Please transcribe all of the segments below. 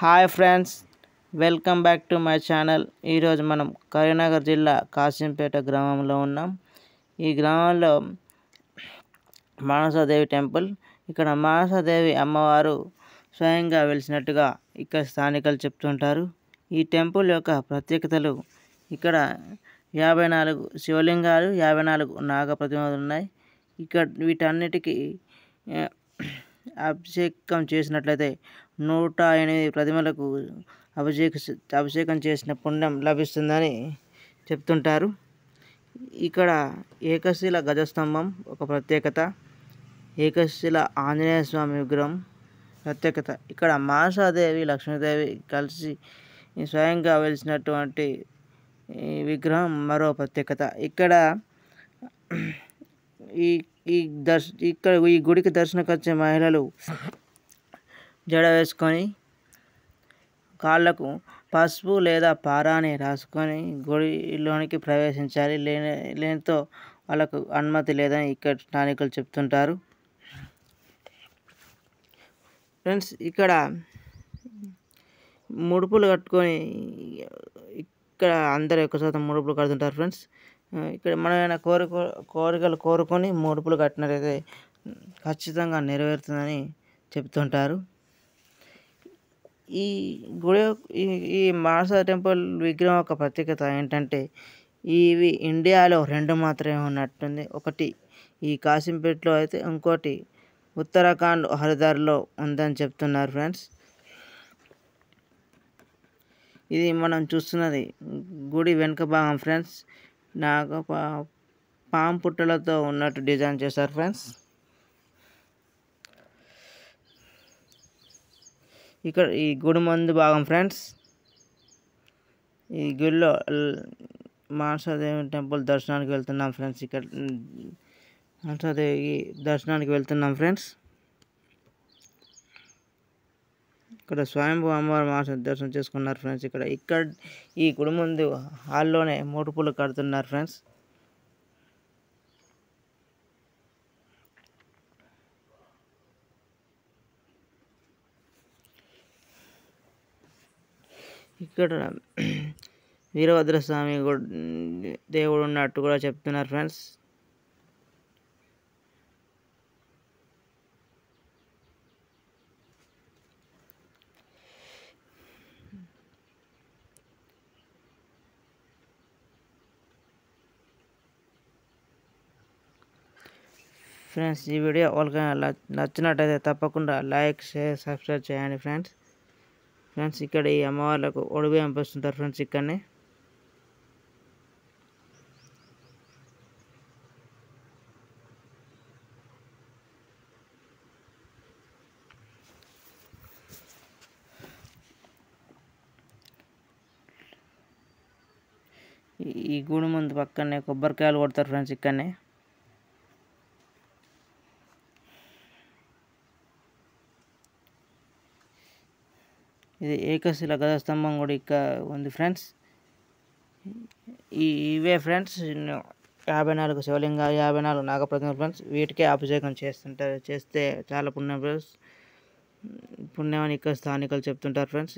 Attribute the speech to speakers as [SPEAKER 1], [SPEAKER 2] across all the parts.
[SPEAKER 1] Hi friends, welcome back to my channel. ఈరోజు మనం కరీంనగర్ జిల్లా కాసింపేట గ్రామంలో ఉన్నాం. ఈ గ్రామంలో మానసాదేవి టెంపుల్. ఇక్కడ మానసాదేవి అమ్మవారు స్వయంగా వెలిసినట్టుగా ఇక్కడ స్థానికులు చెప్తుంటారు. ఈ టెంపుల్ యొక్క ప్రత్యేకతలు: ఇక్కడ 54 శివలింగాలు, 54 నాగ ప్రతిమలు ఉన్నాయి. ఇక్కడ వీటన్నిటికీ అభిషేకం చేసినట్లయితే 108 ప్రతిమలకు అభిషేకం చేసిన పుణ్యం లభిస్తుందని చెప్తుంటారు. ఇక్కడ ఏకశిల గజస్తంభం ఒక ప్రత్యేకత. ఏకశిల ఆంజనేయ స్వామి విగ్రహం ప్రత్యేకత. ఇక్కడ మానసాదేవి, లక్ష్మీదేవి కలిసి స్వయంగా వెలిసినటువంటి విగ్రహం మరో ప్రత్యేకత. ఇక్కడ ఈ గుడికి దర్శనకు వచ్చే మహిళలు జడ వేసుకొని కాళ్ళకు పసుపు లేదా పారాని రాసుకొని గుడిలోనికి ప్రవేశించాలి. లేనితో వాళ్ళకు అనుమతి లేదని ఇక్కడ స్థానికులు చెప్తుంటారు. ఫ్రెండ్స్, ఇక్కడ ముడుపులు కట్టుకొని ఇక్కడ అందరూ ఎక్కువ శాతం ముడుపులు కడుతుంటారు. ఫ్రెండ్స్, ఇక్కడ మనం ఏమైనా కోరికలు కోరుకొని ముడుపులు కట్టినట్లయితే ఖచ్చితంగా నెరవేరుతుందని చెప్తుంటారు. ఈ గుడి ఈ మానస టెంపుల్ విగ్రహం యొక్క ప్రత్యేకత ఏంటంటే, ఇవి ఇండియాలో 2 మాత్రమే ఉన్నట్టుంది. ఒకటి ఈ కాసింపేటలో అయితే, ఇంకోటి ఉత్తరాఖండ్ హరిద్వార్లో ఉందని చెప్తున్నారు. ఫ్రెండ్స్, ఇది మనం చూస్తున్నది గుడి వెనుక భాగం. ఫ్రెండ్స్, పాము పుట్టలతో ఉన్నట్టు డిజైన్ చేశారు. ఫ్రెండ్స్, ఇక్కడ ఈ గుడి ముందు భాగం. ఫ్రెండ్స్, ఈ గుడిలో మానసాదేవి టెంపుల్ దర్శనానికి వెళ్తున్నాం. ఫ్రెండ్స్, ఇక్కడ మానసాదేవి దర్శనానికి వెళ్తున్నాం. ఫ్రెండ్స్, ఇక్కడ స్వయంభూ అమ్మవారు మానసాదేవి దర్శనం చేసుకున్నారు. ఫ్రెండ్స్, ఇక్కడ ఈ గుడి ముందు హాల్లోనే ముడుపులు కడుతున్నారు. ఫ్రెండ్స్, ఇక్కడ వీరభద్రస్వామి దేవుడు ఉన్నట్టు కూడా చెప్తున్నారు. ఫ్రెండ్స్, ఈ వీడియో వాళ్ళకైనా నచ్చినట్టయితే తప్పకుండా లైక్, షేర్, సబ్స్క్రైబ్ చేయండి. ఫ్రెండ్స్, ఇక్కడ ఈ అమ్మవార్లకు ఒడిబియ్యం పంపిస్తుంటారు. ఫ్రెండ్స్, ఇక్కడనే ఈ గుడి ముందు పక్కనే కొబ్బరికాయలు కొడతారు. ఫ్రెండ్స్, ఇక్కడనే ఇది ఏకశిల గజస్తంభం కూడా ఇక్కడ ఉంది. ఫ్రెండ్స్, ఇవే ఫ్రెండ్స్ 54 శివలింగాలు, 54 నాగప్రతిమలు. ఫ్రెండ్స్, వీటికే అభిషేకం చేస్తే చాలా పుణ్యం అని ఇక్కడ స్థానికులు చెప్తుంటారు. ఫ్రెండ్స్,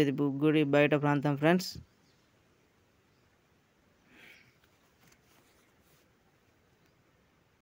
[SPEAKER 1] ఇది గుడి బయట ప్రాంతం. ఫ్రెండ్స్,